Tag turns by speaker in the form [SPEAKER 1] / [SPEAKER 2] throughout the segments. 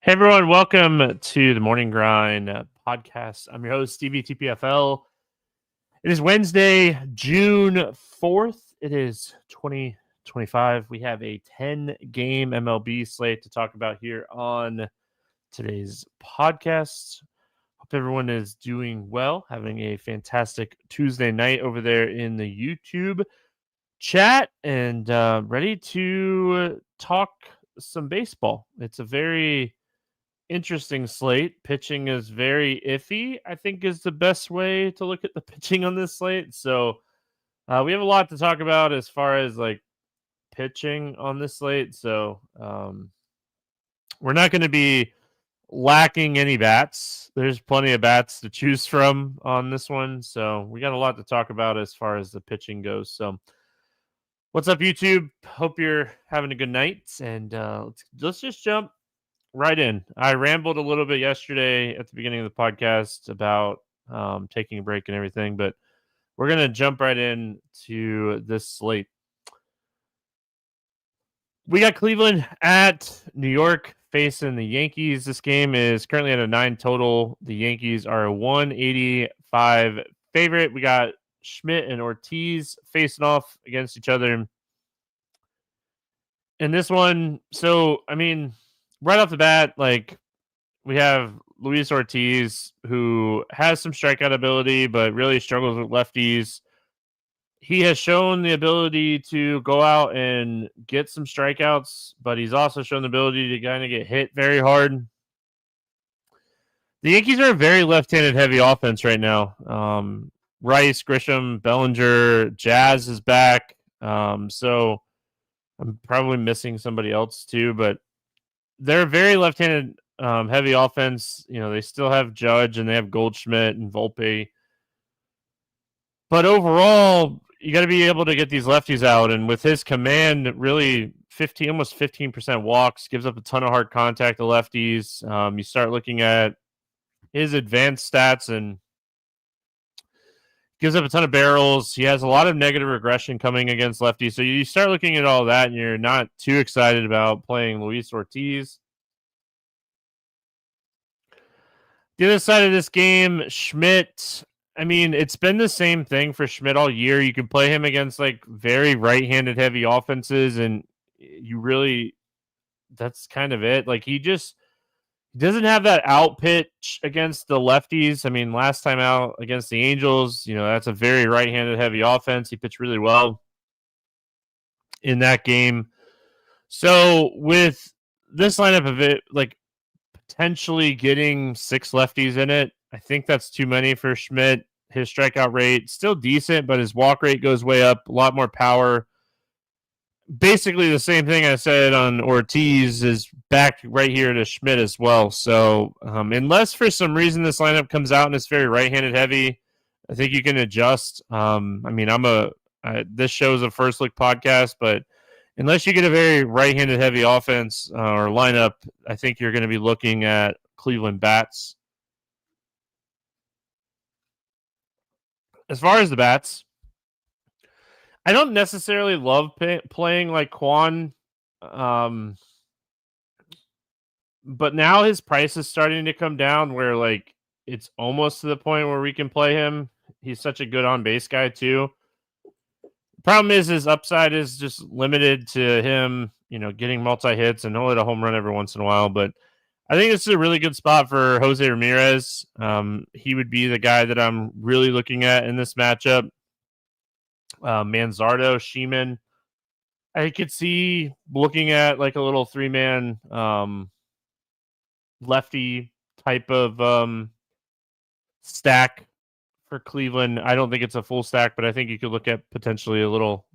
[SPEAKER 1] Hey everyone, welcome to the Morning Grind podcast. I'm your host, Stevietpfl. It is Wednesday, June 4th. It is 2025. We have a 10-game MLB slate to talk about here on today's podcast. Hope everyone is doing well, having a fantastic Tuesday night over there in the YouTube chat, and ready to talk some baseball. It's a very interesting slate. Pitching is very iffy, I think, is the best way to look at the pitching on this slate. So we have a lot to talk about as far as like pitching on this slate. So we're not going to be lacking any bats. There's plenty of bats to choose from on this one. So we got a lot to talk about as far as the pitching goes. So what's up, YouTube? Hope you're having a good night. And let's just jump right in. I rambled a little bit yesterday at the beginning of the podcast about taking a break and everything, but we're going to jump right in to this slate. We got Cleveland at New York facing the Yankees. This game is currently at a 9 total. The Yankees are a 185 favorite. We got Schmidt and Ortiz facing off against each other in this one. So, I mean, right off the bat, like, we have Luis Ortiz, who has some strikeout ability, but really struggles with lefties. He has shown the ability to go out and get some strikeouts, but he's also shown the ability to kind of get hit very hard. The Yankees are a very left-handed heavy offense right now. Rice, Grisham, Bellinger, Jazz is back. So I'm probably missing somebody else too, but they're a very left-handed heavy offense. You know, they still have Judge and they have Goldschmidt and Volpe. But overall, you got to be able to get these lefties out. And with his command, really almost 15% walks, gives up a ton of hard contact to lefties. You start looking at his advanced stats and gives up a ton of barrels. He has a lot of negative regression coming against lefties. So you start looking at all that and you're not too excited about playing Luis Ortiz. The other side of this game, Schmidt. I mean, it's been the same thing for Schmidt all year. You can play him against like very right-handed heavy offenses, and that's kind of it. Like, he just doesn't have that out pitch against the lefties. I mean, last time out against the Angels, that's a very right-handed heavy offense. He pitched really well in that game. So with this lineup of it, like, potentially getting 6 lefties in it, I think that's too many for Schmidt. His strikeout rate still decent, but his walk rate goes way up. A lot more power. Basically the same thing I said on Ortiz is back right here to Schmidt as well. So unless for some reason this lineup comes out and it's very right-handed heavy, I think you can adjust. I mean, this show's a first look podcast, but unless you get a very right-handed heavy offense or lineup, I think you're going to be looking at Cleveland bats. As far as the bats, I don't necessarily love playing like Quan, but now his price is starting to come down where like it's almost to the point where we can play him. He's such a good on-base guy too. Problem is his upside is just limited to him, getting multi-hits, and he'll hit a home run every once in a while. But I think this is a really good spot for Jose Ramirez. He would be the guy that I'm really looking at in this matchup. Manzardo, Sheeman. I could see looking at like a little 3-man lefty type of stack for Cleveland. I don't think it's a full stack, but I think you could look at potentially a little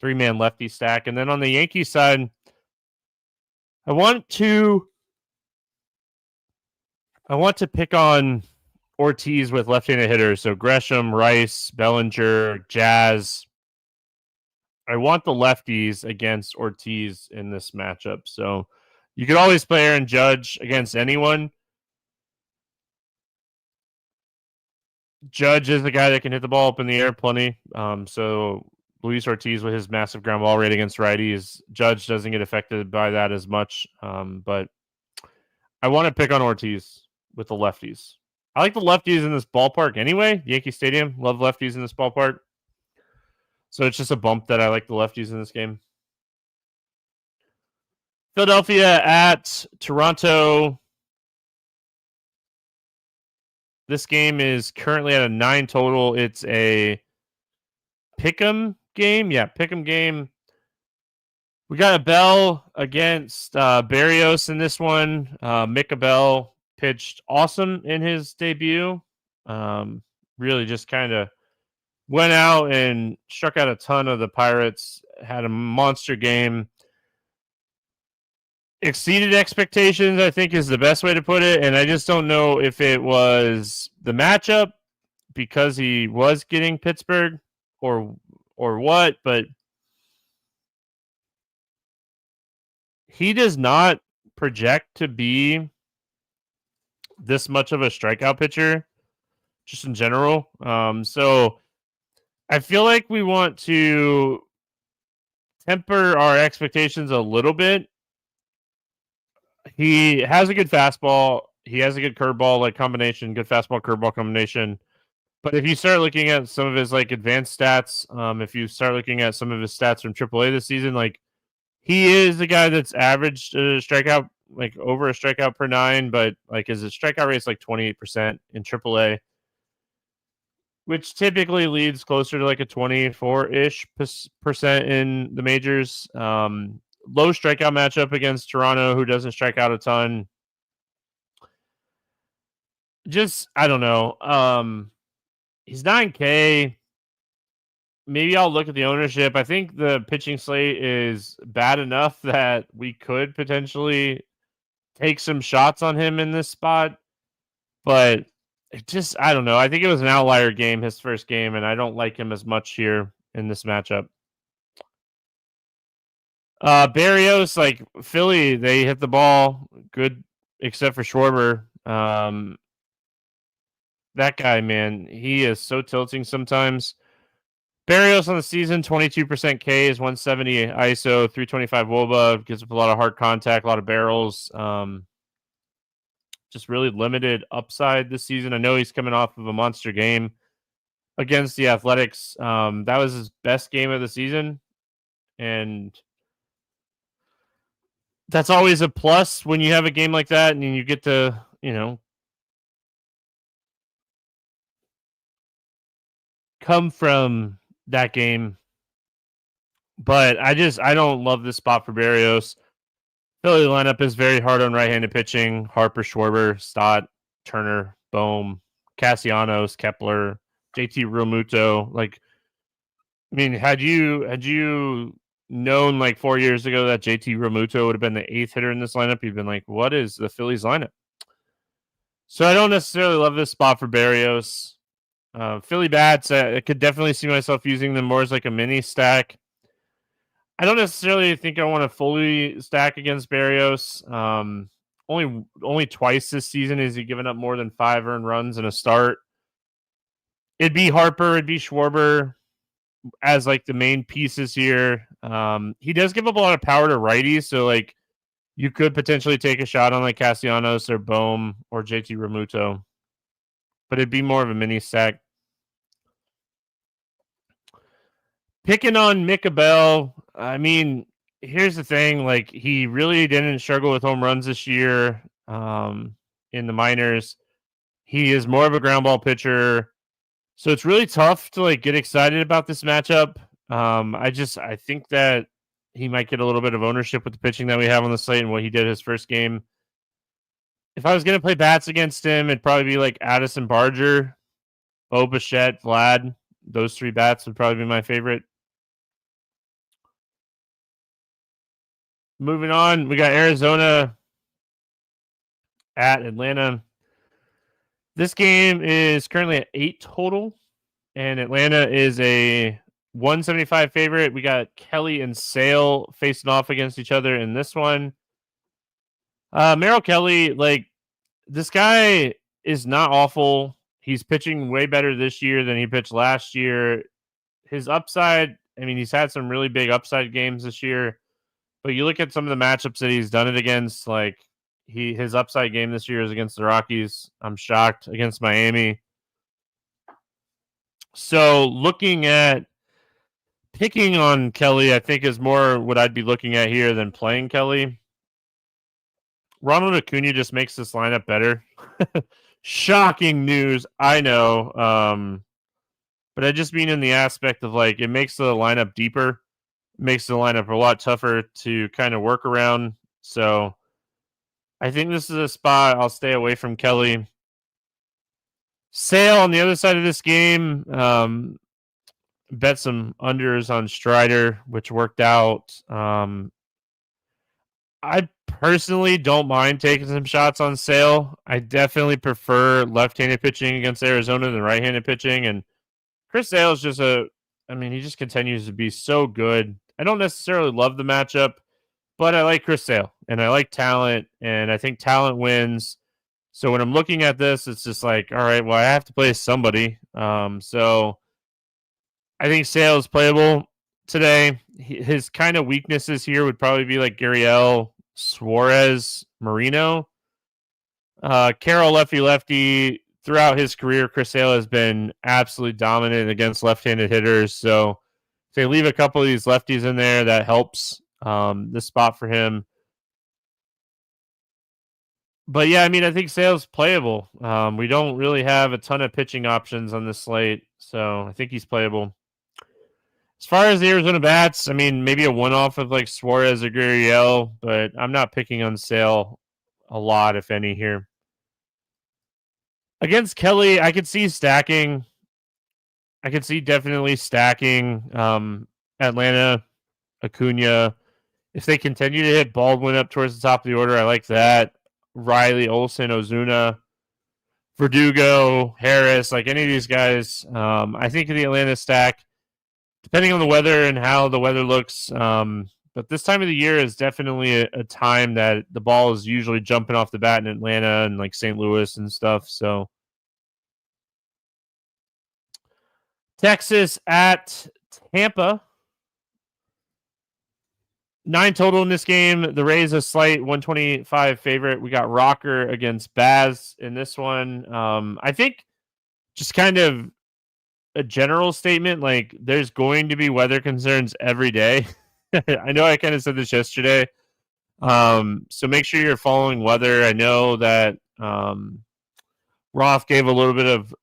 [SPEAKER 1] 3-man lefty stack. And then on the Yankees side, I want to pick on Ortiz with left-handed hitters. So Gresham, Rice, Bellinger, Jazz. I want the lefties against Ortiz in this matchup. So you could always play Aaron Judge against anyone. Judge is the guy that can hit the ball up in the air plenty. So Luis Ortiz with his massive ground ball rate against righties, Judge doesn't get affected by that as much. But I want to pick on Ortiz with the lefties. I like the lefties in this ballpark anyway. Yankee Stadium. Love lefties in this ballpark. So it's just a bump that I like the lefties in this game. Philadelphia at Toronto. This game is currently at a 9 total. It's a pick'em game. Yeah, pick'em game. We got a Bell against Barrios in this one. Mika Bell pitched awesome in his debut. Really just kind of went out and struck out a ton of the Pirates. Had a monster game. Exceeded expectations, I think, is the best way to put it. And I just don't know if it was the matchup because he was getting Pittsburgh or what, but he does not project to be this much of a strikeout pitcher just in general. So I feel like we want to temper our expectations a little bit. He has a good fastball. He has a good curveball like combination, good fastball curveball combination. But if you start looking at some of his like advanced stats, if you start looking at some of his stats from AAA this season, like he is a guy that's averaged a strikeout, like over a strikeout per 9, but like his strikeout rate is like 28% in AAA, which typically leads closer to like a 24-ish percent in the majors. Low strikeout matchup against Toronto, who doesn't strike out a ton. Just, I don't know. He's 9K. Maybe I'll look at the ownership. I think the pitching slate is bad enough that we could potentially take some shots on him in this spot. But it just, I don't know. I think it was an outlier game, his first game, and I don't like him as much here in this matchup. Barrios, like Philly, they hit the ball good, except for Schwarber. That guy, man, he is so tilting sometimes. Barrios on the season, 22% K is 170 ISO, 325 WOBA, gives up a lot of hard contact, a lot of barrels. Just really limited upside this season. I know he's coming off of a monster game against the Athletics. That was his best game of the season. And that's always a plus when you have a game like that and you get to, come from that game. But I don't love this spot for Barrios. Philly lineup is very hard on right-handed pitching. Harper, Schwarber, Stott, Turner, Bohm, Castellanos, Kepler, JT Realmuto. Like, I mean, had you known like 4 years ago that JT Realmuto would have been the 8th hitter in this lineup, you've been like, what is the Phillies lineup? So I don't necessarily love this spot for Barrios. Philly bats, I could definitely see myself using them more as like a mini stack. I don't necessarily think I want to fully stack against Barrios. Only twice this season has he given up more than 5 earned runs in a start. It'd be Harper, it'd be Schwarber as like the main pieces here. He does give up a lot of power to righties, so like you could potentially take a shot on like Castellanos or Bohm or JT Realmuto, but it'd be more of a mini stack. Picking on Mika Bell, I mean, here's the thing: like he really didn't struggle with home runs this year in the minors. He is more of a ground ball pitcher. So it's really tough to like get excited about this matchup. I think that he might get a little bit of ownership with the pitching that we have on the slate and what he did his first game. If I was going to play bats against him, it'd probably be like Addison Barger, Bo Bichette, Vlad. Those 3 bats would probably be my favorite. Moving on, we got Arizona at Atlanta. This game is currently at 8 total, and Atlanta is a 175 favorite. We got Kelly and Sale facing off against each other in this one. Merrill Kelly, like, this guy is not awful. He's pitching way better this year than he pitched last year. His upside, I mean, he's had some really big upside games this year, but you look at some of the matchups that he's done it against, like, his upside game this year is against the Rockies. I'm shocked against Miami. So looking at picking on Kelly, I think is more what I'd be looking at here than playing Kelly. Ronald Acuna just makes this lineup better. Shocking news, I know. But I just mean in the aspect of like it makes the lineup deeper, makes the lineup a lot tougher to kind of work around. So I think this is a spot I'll stay away from Kelly. Sale on the other side of this game, bet some unders on Strider, which worked out. I personally don't mind taking some shots on Sale. I definitely prefer left-handed pitching against Arizona than right-handed pitching. And Chris Sale is just he just continues to be so good. I don't necessarily love the matchup, but I like Chris Sale and I like talent, and I think talent wins. So when I'm looking at this, it's just like, all right, well, I have to play somebody. So I think Sale is playable today. His kind of weaknesses here would probably be like Gurriel, Suarez, Marino. Carroll, lefty. Throughout his career, Chris Sale has been absolutely dominant against left-handed hitters. So if they leave a couple of these lefties in there, that helps this spot for him. But yeah, I think Sale's playable. We don't really have a ton of pitching options on this slate, so I think he's playable. As far as the Arizona bats, maybe a one-off of like Suarez or Gurriel, but I'm not picking on Sale a lot, if any, here. Against Kelly, I could see stacking. I could see definitely stacking Atlanta, Acuna. If they continue to hit Baldwin up towards the top of the order, I like that. Riley, Olsen, Ozuna, Verdugo, Harris, like any of these guys. I think the Atlanta stack, depending on the weather and how the weather looks. But this time of the year is definitely a time that the ball is usually jumping off the bat in Atlanta and like St. Louis and stuff. So Texas at Tampa. 9 total in this game. The Rays a slight 125 favorite. We got Rocker against Baz in this one. I think just kind of a general statement, like there's going to be weather concerns every day. I know I kind of said this yesterday. So make sure you're following weather. I know that Roth gave a little bit of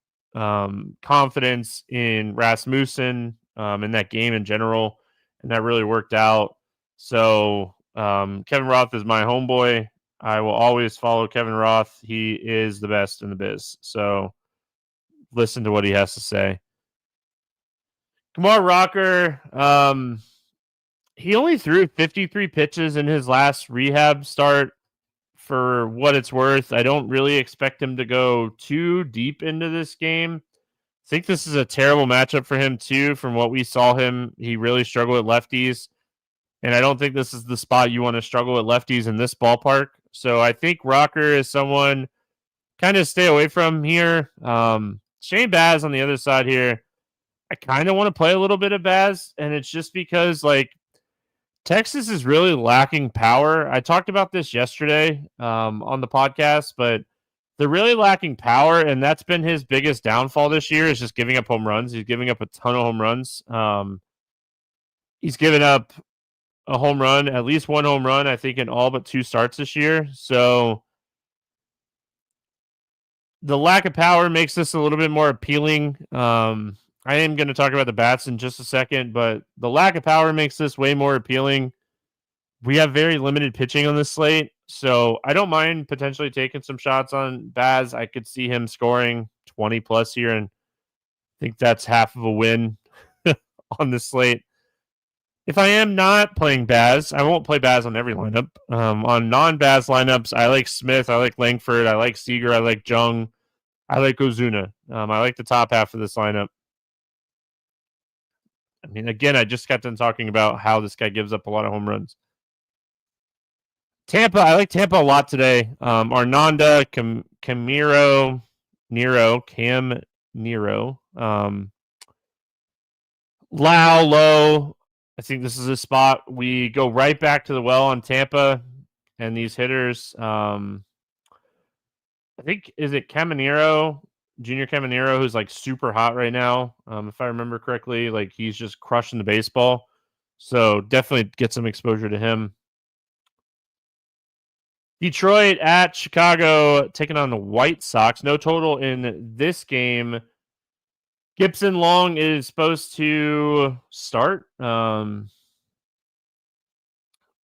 [SPEAKER 1] confidence in Rasmussen in that game in general, and that really worked out. So Kevin Roth is my homeboy. I will always follow Kevin Roth. He is the best in the biz. So listen to what he has to say. Kumar Rocker, he only threw 53 pitches in his last rehab start. For what it's worth, I don't really expect him to go too deep into this game. I think this is a terrible matchup for him too. From what we saw him, he really struggled with lefties. And I don't think this is the spot you want to struggle with lefties in this ballpark. So I think Rocker is someone kind of stay away from here. Shane Baz on the other side here. I kind of want to play a little bit of Baz, and it's just because like Texas is really lacking power. I talked about this yesterday on the podcast, but they're really lacking power, and that's been his biggest downfall this year is just giving up home runs. He's giving up a ton of home runs. He's given up a home run, at least one home run, I think, in all but 2 starts this year. So the lack of power makes this a little bit more appealing. I am going to talk about the bats in just a second, but the lack of power makes this way more appealing. We have very limited pitching on this slate, so I don't mind potentially taking some shots on Baz. I could see him scoring 20 plus here, and I think that's half of a win on this slate. If I am not playing Baz, I won't play Baz on every lineup. On non-Baz lineups, I like Smith, I like Langford, I like Seager, I like Jung, I like Ozuna. I like the top half of this lineup. Again, I just got done talking about how this guy gives up a lot of home runs. Tampa, I like Tampa a lot today. Arnanda, Cam Nero, Low. I think this is a spot we go right back to the well on Tampa. and these hitters. I think, is it Caminero, Junior Caminero, who's like super hot right now? If I remember correctly, like he's just crushing the baseball. So definitely get some exposure to him. Detroit at Chicago, taking on the White Sox. No total in this game. Gibson Long is supposed to start.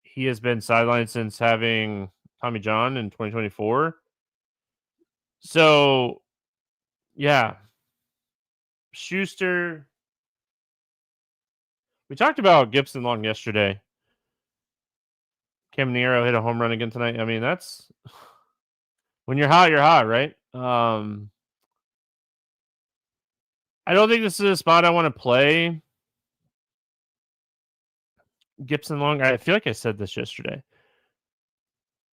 [SPEAKER 1] He has been sidelined since having Tommy John in 2024. So, yeah. Schuster. We talked about Gibson Long yesterday. Caminero hit a home run again tonight. I mean, that's when you're hot, right? I don't think this is a spot I want to play Gibson Long. I feel like I said this yesterday.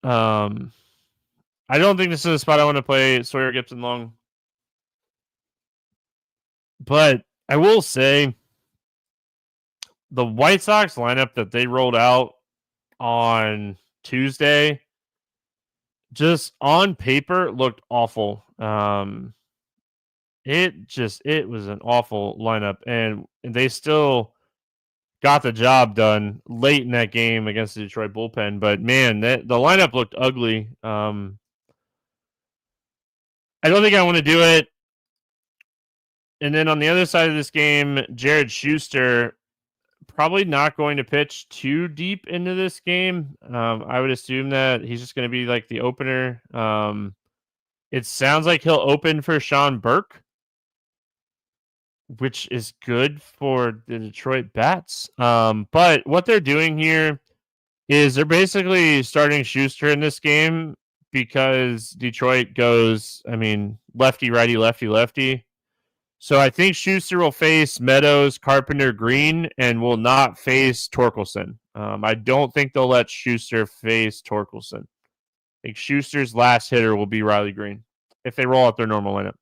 [SPEAKER 1] I don't think this is a spot I want to play Sawyer Gibson Long. But I will say the White Sox lineup that they rolled out on Tuesday, just on paper, looked awful. It was an awful lineup, and they still got the job done late in that game against the Detroit bullpen. But man, the lineup looked ugly. I don't think I want to do it. And then on the other side of this game, Jared Schuster probably not going to pitch too deep into this game. I would assume that he's just going to be like the opener. It sounds like he'll open for Sean Burke, which is good for the Detroit Bats. But what they're doing here is they're basically starting Schuster in this game because Detroit goes, lefty, righty, lefty, lefty. So I think Schuster will face Meadows, Carpenter, Green, and will not face Torkelson. I don't think they'll let Schuster face Torkelson. I think Schuster's last hitter will be Riley Green if they roll out their normal lineup.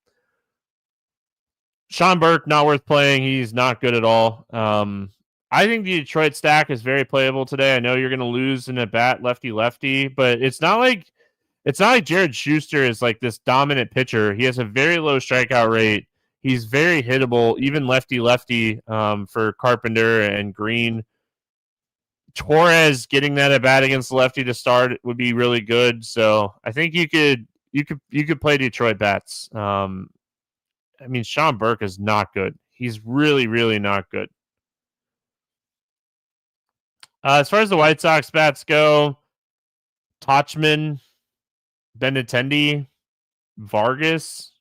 [SPEAKER 1] Sean Burke, not worth playing. He's not good at all. I think the Detroit stack is very playable today. I know you're going to lose in a bat lefty-lefty, but it's not like Jared Schuster is like this dominant pitcher. He has a very low strikeout rate. He's very hittable, even lefty-lefty for Carpenter and Green. Torres getting that at bat against the lefty to start would be really good. So I think you could play Detroit bats. Sean Burke is not good. He's really, really not good. As far as the White Sox bats go, Tauchman, Benintendi, Vargas.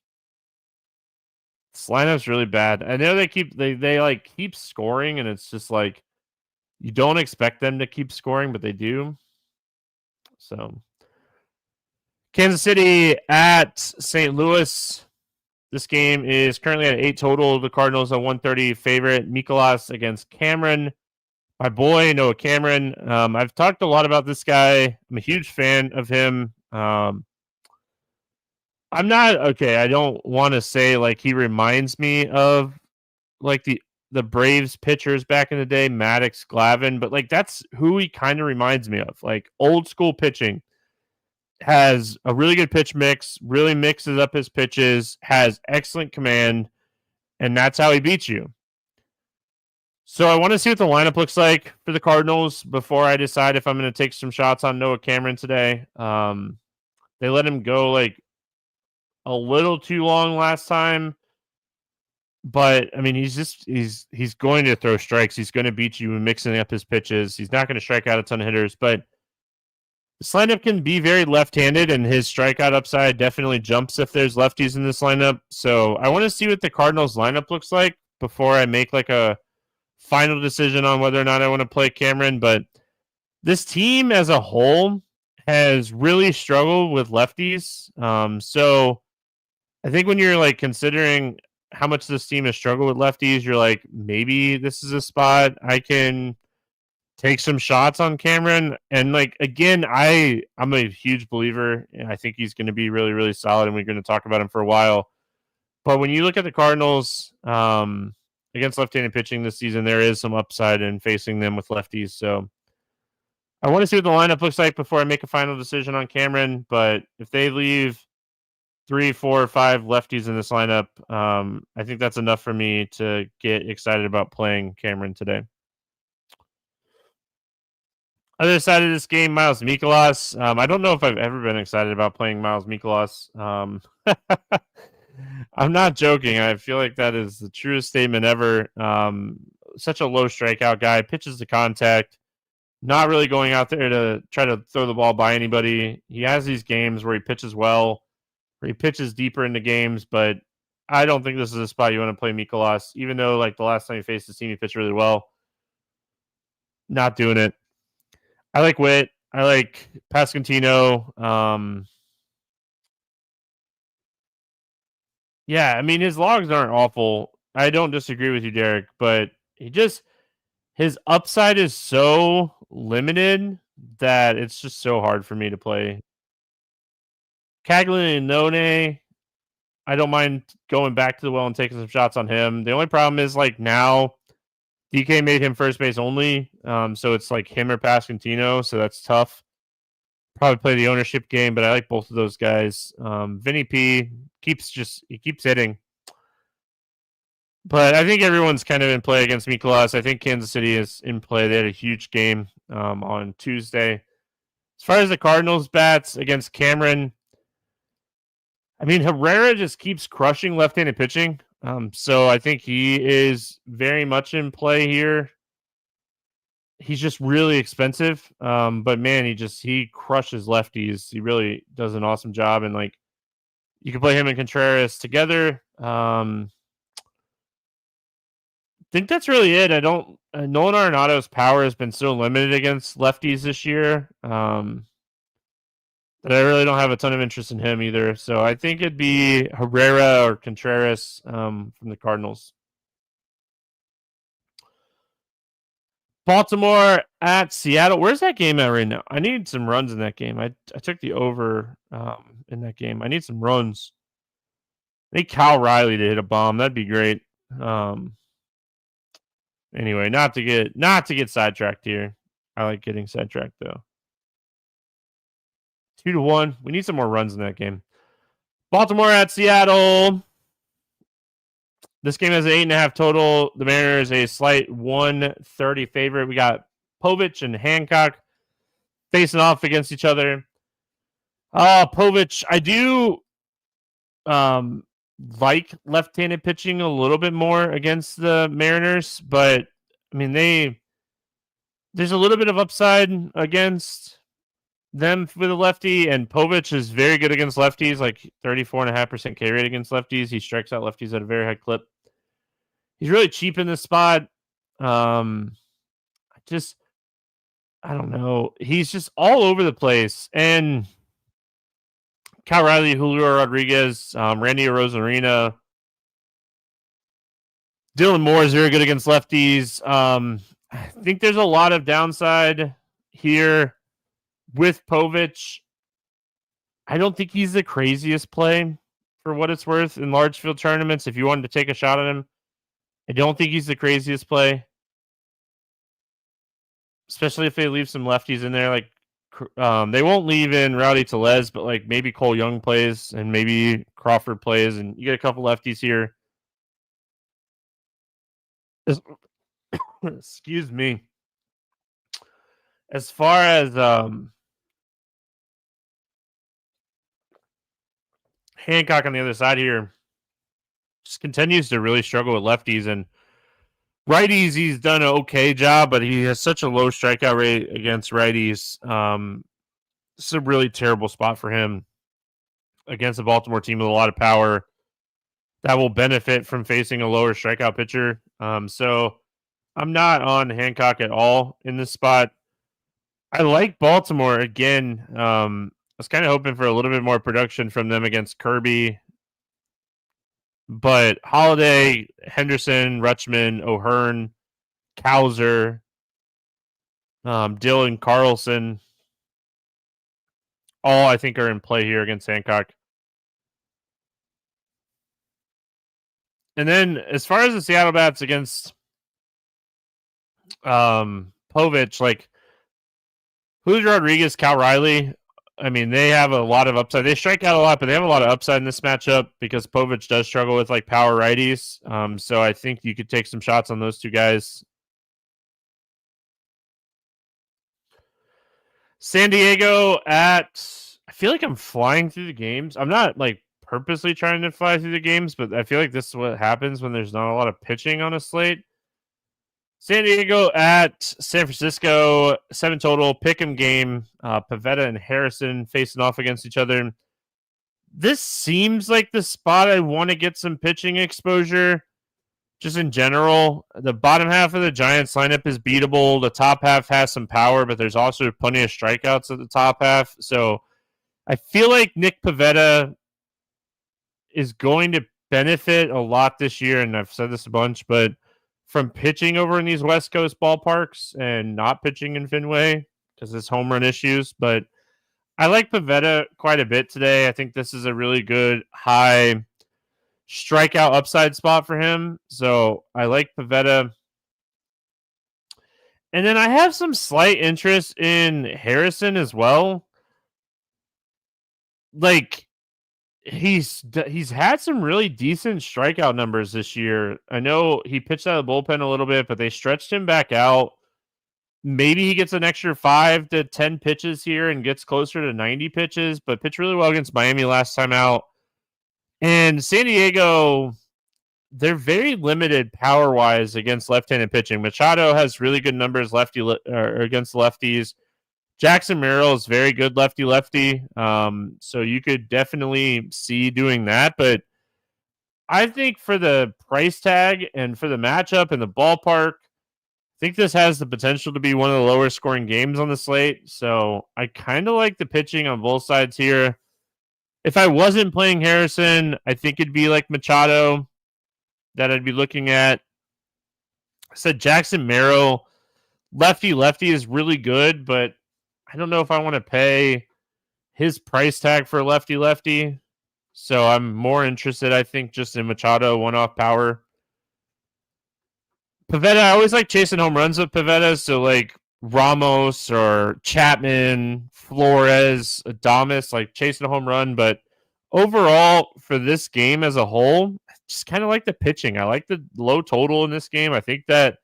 [SPEAKER 1] This lineup's really bad. I know they keep scoring, and it's just like you don't expect them to keep scoring, but they do. So Kansas City at St. Louis. This game is currently at 8 total. The Cardinals are 130 favorite. Mikolas against Cameron. My boy, Noah Cameron. I've talked a lot about this guy. I'm a huge fan of him. I don't want to say like he reminds me of like the Braves pitchers back in the day, Maddox, Glavine, but like that's who he kind of reminds me of. Like old school pitching. Has a really good pitch mix, really mixes up his pitches, has excellent command, and that's how he beats you. So I want to see what the lineup looks like for the Cardinals before I decide if I'm going to take some shots on Noah Cameron today. They let him go like a little too long last time, but he's going to throw strikes. He's going to beat you mixing up his pitches. He's not going to strike out a ton of hitters, but this lineup can be very left-handed, and his strikeout upside definitely jumps if there's lefties in this lineup. So I want to see what the Cardinals lineup looks like before I make like a final decision on whether or not I want to play Cameron. But this team as a whole has really struggled with lefties. So I think when you're like considering how much this team has struggled with lefties, you're like, maybe this is a spot I can take some shots on Cameron. And like, again, I'm a huge believer, and I think he's going to be really, really solid, and we're going to talk about him for a while. But when you look at the Cardinals against left-handed pitching this season, there is some upside in facing them with lefties. So I want to see what the lineup looks like before I make a final decision on Cameron. But if they leave 3, 4, 5 lefties in this lineup, I think that's enough for me to get excited about playing Cameron today. Other side of this game, Miles Mikolas. I don't know if I've ever been excited about playing Miles Mikolas. I'm not joking. I feel like that is the truest statement ever. Such a low strikeout guy, pitches to contact, not really going out there to try to throw the ball by anybody. He has these games where he pitches well, where he pitches deeper into games, but I don't think this is a spot you want to play Mikolas, even though like the last time he faced the team, he pitched really well. Not doing it. I like Witt. I like Pascantino. Yeah, I mean his logs aren't awful. I don't disagree with you, Derek, but his upside is so limited that it's just so hard for me to play. Caglianone, I don't mind going back to the well and taking some shots on him. The only problem is like now DK made him first base only, so it's like him or Pascantino, so that's tough. Probably play the ownership game, but I like both of those guys. Vinny P keeps hitting. But I think everyone's kind of in play against Mikolas. I think Kansas City is in play. They had a huge game on Tuesday. As far as the Cardinals' bats against Cameron, I mean, Herrera just keeps crushing left-handed pitching. So I think he is very much in play here. He's just really expensive. But man, he crushes lefties. He really does an awesome job. And like you can play him and Contreras together. Think that's really it. I don't. Nolan Arenado's power has been so limited against lefties this year that I really don't have a ton of interest in him either. So I think it'd be Herrera or Contreras from the Cardinals. Baltimore at Seattle. Where's that game at right now? I need some runs in that game. I took the over in that game. I need some runs. I need Kyle Riley to hit a bomb. That'd be great. Anyway, not to get sidetracked here. I like getting sidetracked though. 2-1. We need some more runs in that game. Baltimore at Seattle. This game has an 8.5 total. The Mariners a slight 130 favorite. We got Povich and Hancock facing off against each other. Povich, I do like left-handed pitching a little bit more against the Mariners, but I mean there's a little bit of upside against them with a lefty, and Povich is very good against lefties, like 34.5% K rate against lefties. He strikes out lefties at a very high clip. He's really cheap in this spot. I don't know. He's just all over the place. And Cal Riley, Julio Rodriguez, Randy Arozarena, Dylan Moore is very good against lefties. I think there's a lot of downside here with Povich. I don't think he's the craziest play for what it's worth in large field tournaments. If you wanted to take a shot at him, I don't think he's the craziest play, especially if they leave some lefties in there. Like they won't leave in Rowdy Tellez, but like maybe Cole Young plays and maybe Crawford plays, and you get a couple lefties here. Excuse me. As far as Hancock on the other side here, just continues to really struggle with lefties, and righties he's done an okay job, but he has such a low strikeout rate against righties. It's a really terrible spot for him against a Baltimore team with a lot of power that will benefit from facing a lower strikeout pitcher. So I'm not on Hancock at all in this spot. I like Baltimore again. I was kind of hoping for a little bit more production from them against Kirby, but Holiday, Henderson, Rutschman, O'Hearn, Cowser, Dylan Carlson, all I think are in play here against Hancock. And then as far as the Seattle bats against Povich, like Julio Rodriguez, Cal Riley. I mean, they have a lot of upside. They strike out a lot, but they have a lot of upside in this matchup because Povich does struggle with like power righties. So I think you could take some shots on those two guys. San Diego I feel like I'm flying through the games. I'm not like purposely trying to fly through the games, but I feel like this is what happens when there's not a lot of pitching on a slate. San Diego at San Francisco, 7 total, pick'em game. Pivetta and Harrison facing off against each other. This seems like the spot I want to get some pitching exposure. Just in general, the bottom half of the Giants lineup is beatable. The top half has some power, but there's also plenty of strikeouts at the top half. So I feel like Nick Pivetta is going to benefit a lot this year, and I've said this a bunch, but from pitching over in these West Coast ballparks and not pitching in Fenway because it's home run issues. But I like Pivetta quite a bit today. I think this is a really good high strikeout upside spot for him. So I like Pivetta. And then I have some slight interest in Harrison as well. Like he's had some really decent strikeout numbers this year. I know he pitched out of the bullpen a little bit, but they stretched him back out. Maybe he gets an extra 5 to 10 pitches here and gets closer to 90 pitches, but pitched really well against Miami last time out. And San Diego, they're very limited power-wise against left-handed pitching. Machado has really good numbers against lefties. Jackson Merrill is very good lefty-lefty. So you could definitely see doing that. But I think for the price tag and for the matchup and the ballpark, I think this has the potential to be one of the lower scoring games on the slate. So I kind of like the pitching on both sides here. If I wasn't playing Harrison, I think it'd be like Machado that I'd be looking at. I said Jackson Merrill, lefty is really good, but I don't know if I want to pay his price tag for lefty. So I'm more interested, I think, just in Machado, one-off power. Pivetta, I always like chasing home runs with Pivetta. So like Ramos or Chapman, Flores, Adames, like chasing a home run. But overall, for this game as a whole, I just kind of like the pitching. I like the low total in this game. I think that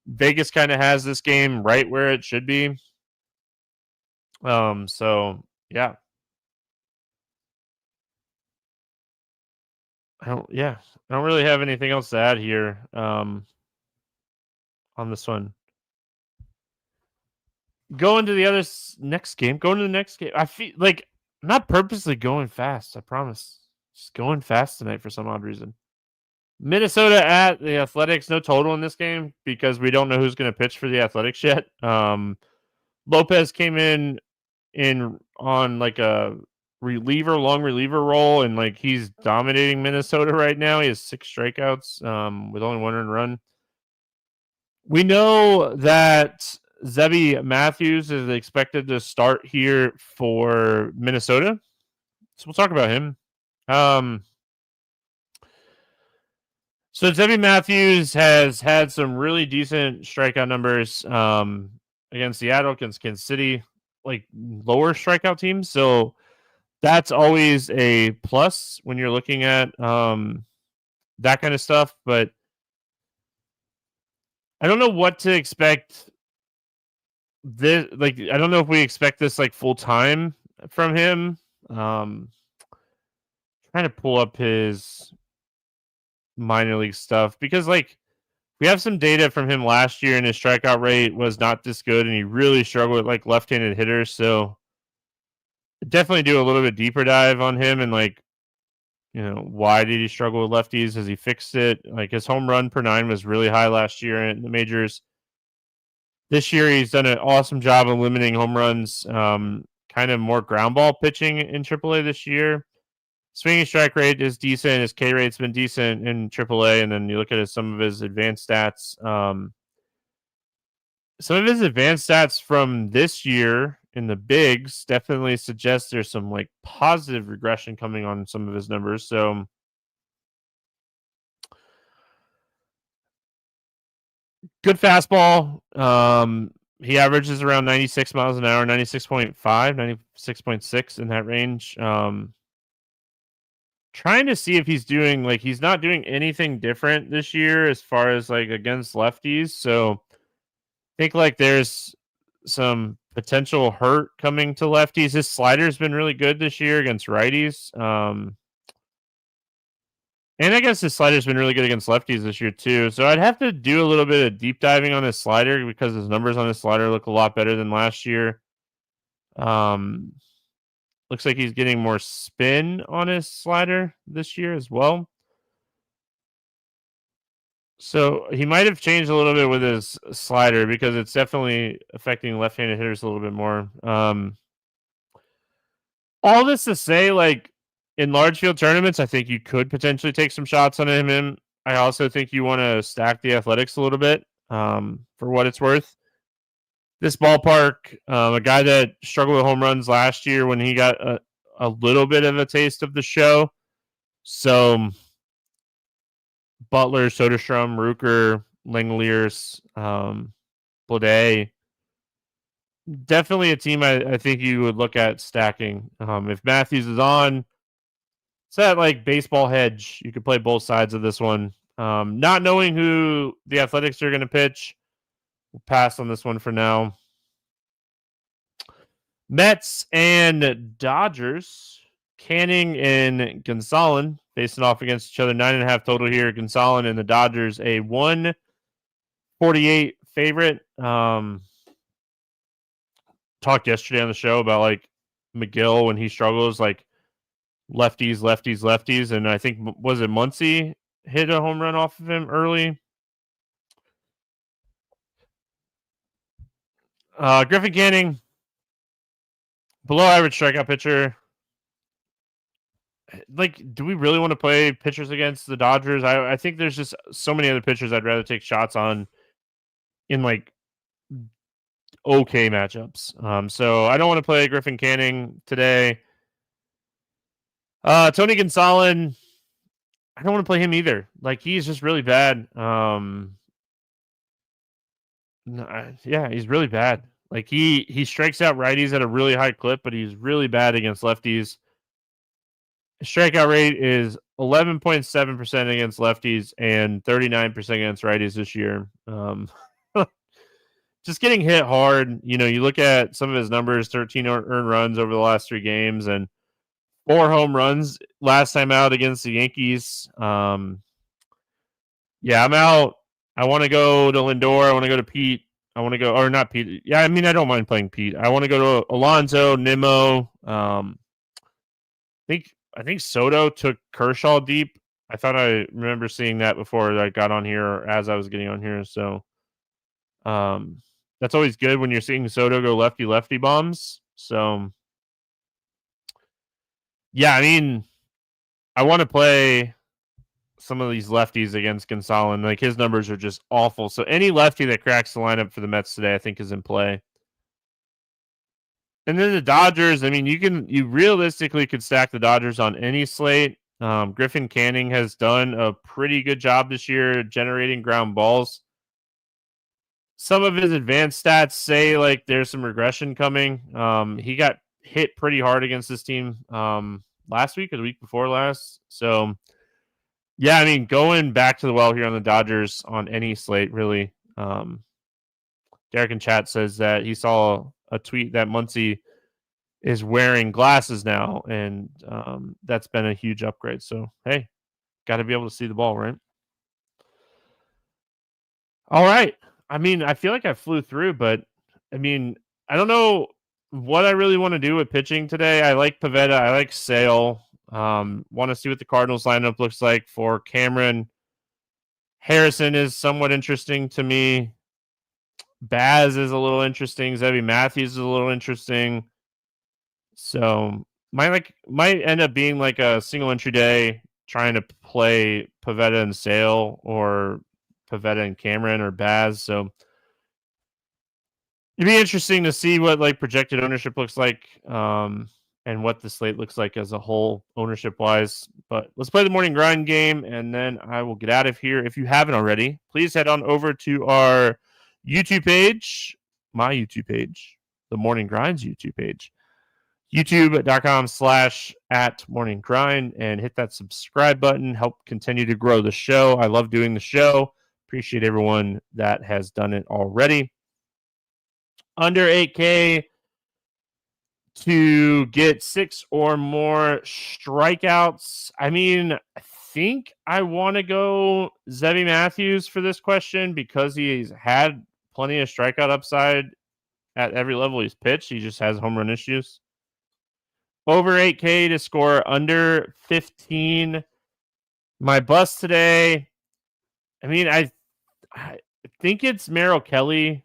[SPEAKER 1] Vegas kind of has this game right where it should be. So yeah. I don't really have anything else to add here. On this one. Going to the next game. I feel like I'm not purposely going fast. I promise. Just going fast tonight for some odd reason. Minnesota at the Athletics. No total in this game because we don't know who's going to pitch for the Athletics yet. Lopez came in on like a long reliever role, and like he's dominating Minnesota right now. He has 6 strikeouts with only 1 earned run. We know that Matthews is expected to start here for Minnesota, so we'll talk about him. So Zebby Matthews has had some really decent strikeout numbers against Seattle, against Kansas City, like lower strikeout teams. So that's always a plus when you're looking at that kind of stuff. But I don't know what to expect. I don't know if we expect this like full time from him. Trying to pull up his minor league stuff because like we have some data from him last year and his strikeout rate was not this good and he really struggled with like left-handed hitters. So definitely do a little bit deeper dive on him and like, why did he struggle with lefties? Has he fixed it? Like his home run per 9 was really high last year in the majors. This year he's done an awesome job of limiting home runs, kind of more ground ball pitching in AAA this year. Swinging strike rate is decent. His K rate's been decent in AAA, and then you look at some of his advanced stats. Some of his advanced stats from this year in the bigs definitely suggest there's some like positive regression coming on some of his numbers. So good fastball, He averages around 96 miles an hour, 96.5, 96.6 in that range. Trying to see if he's doing he's not doing anything different this year as far as against lefties. So I think there's some potential hurt coming to lefties. His slider's been really good this year against righties. And I guess his slider's been really good against lefties this year too. So I'd have to do a little bit of deep diving on his slider because his numbers on his slider look a lot better than last year. Looks like he's getting more spin on his slider this year as well. So he might have changed a little bit with his slider because it's definitely affecting left-handed hitters a little bit more. All this to say, in large field tournaments, I think you could potentially take some shots on him. I also think you want to stack the Athletics a little bit for what it's worth. This ballpark, a guy that struggled with home runs last year when he got a little bit of a taste of the show. So Butler, Soderstrom, Rucker, Langeliers, Blade. Definitely a team I think you would look at stacking. If Matthews is on, it's that baseball hedge. You could play both sides of this one. Not knowing who the Athletics are going to pitch, we'll pass on this one for now. Mets and Dodgers. Canning and Gonsolin facing off against each other. 9.5 total here. Gonsolin and the Dodgers a 148 favorite. Talked yesterday on the show about McGill when he struggles, lefties, and I think was it Muncy hit a home run off of him early. Griffin Canning, below average strikeout pitcher. Do we really want to play pitchers against the Dodgers? I think there's just so many other pitchers I'd rather take shots on in okay matchups. So I don't want to play Griffin Canning today. Tony Gonsolin, I don't want to play him either. He's just really bad. Yeah, he's really bad. He strikes out righties at a really high clip, but he's really bad against lefties. His strikeout rate is 11.7% against lefties and 39% against righties this year. Just getting hit hard. You look at some of his numbers, 13 earned runs over the last 3 games and 4 home runs last time out against the Yankees. Yeah, I'm out. I want to go to Lindor. I want to go to Pete. I want to go, or not Pete. Yeah, I don't mind playing Pete. I want to go to Alonso, Nimmo. I think Soto took Kershaw deep. I thought I remember seeing that before I got on here or as I was getting on here. So that's always good when you're seeing Soto go lefty bombs. So yeah, I want to play some of these lefties against Gonsolin. His numbers are just awful. So any lefty that cracks the lineup for the Mets today, I think is in play. And then the Dodgers, you realistically could stack the Dodgers on any slate. Griffin Canning has done a pretty good job this year generating ground balls. Some of his advanced stats say there's some regression coming. He got hit pretty hard against this team last week or the week before last. So yeah, going back to the well here on the Dodgers on any slate, really. Derek in chat says that he saw a tweet that Muncy is wearing glasses now, and that's been a huge upgrade. So, hey, got to be able to see the ball, right? All right. I feel like I flew through, but I don't know what I really want to do with pitching today. I like Pivetta. I like Sale. Want to see what the Cardinals lineup looks like for Cameron. Harrison is somewhat interesting to me. Baz is a little interesting. Zebby Matthews is a little interesting. So might end up being a single entry day trying to play Pivetta and Sale or Pivetta and Cameron or Baz. So it'd be interesting to see what projected ownership looks like and what the slate looks like as a whole ownership wise. But let's play the morning grind game and then I will get out of here. If you haven't already, please head on over to our YouTube page. my YouTube page, the Morning Grind's YouTube page, youtube.com/@morninggrind, and hit that subscribe button. Help continue to grow the show. I love doing the show. Appreciate everyone that has done it already. Under 8K to get 6 or more strikeouts. I mean, I think I want to go Zebby Matthews for this question because he's had plenty of strikeout upside at every level he's pitched. He just has home run issues. Over 8K to score under 15. My bust today, I mean, I think it's Merrill Kelly.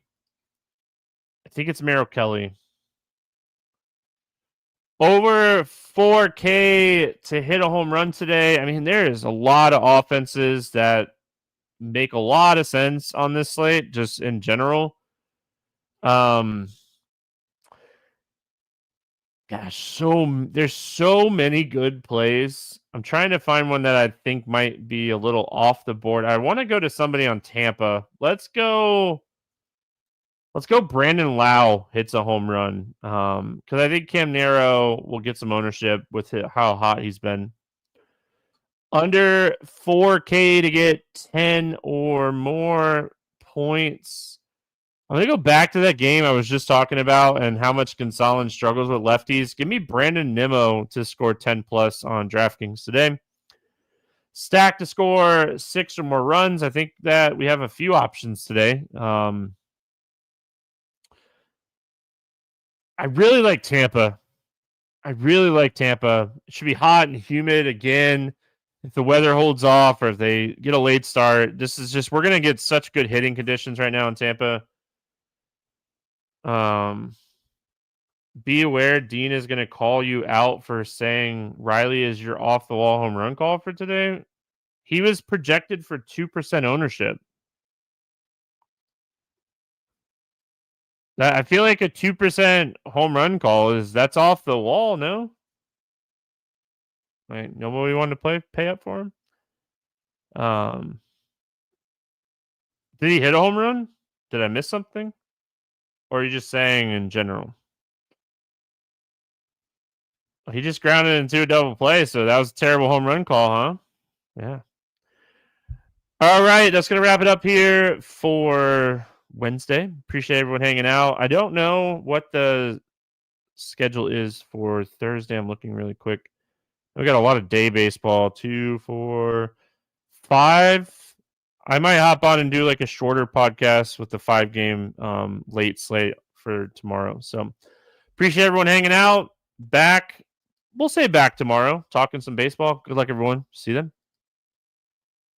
[SPEAKER 1] Over 4K to hit a home run today. I mean, there is a lot of offenses that make a lot of sense on this slate, just in general. Gosh, there's so many good plays. I'm trying to find one that I think might be a little off the board. I want to go to somebody on Tampa. Let's go Brandon Lau hits a home run. Because I think Cam Nero will get some ownership with how hot he's been. Under 4K to get 10 or more points. I'm going to go back to that game I was just talking about and how much Gonzalez struggles with lefties. Give me Brandon Nimmo to score 10 plus on DraftKings today. Stack to score 6 or more runs. I think that we have a few options today. I really like Tampa. It should be hot and humid again. If the weather holds off or if they get a late start, we're going to get such good hitting conditions right now in Tampa. Be aware Dean is going to call you out for saying Riley is your off the wall home run call for today. He was projected for 2% ownership. I feel like a 2% home run call that's off the wall, no? Right, nobody wanted to pay up for him. Did he hit a home run? Did I miss something? Or are you just saying in general? He just grounded into a double play, so that was a terrible home run call, huh? Yeah. All right, that's going to wrap it up here for Wednesday. Appreciate everyone hanging out. I don't know what the schedule is for Thursday. I'm looking really quick. We got a lot of day baseball. 2, 4, 5. I might hop on and do like a shorter podcast with the 5-game late slate for tomorrow. So appreciate everyone hanging out. We'll say back tomorrow, talking some baseball. Good luck, everyone. See you then.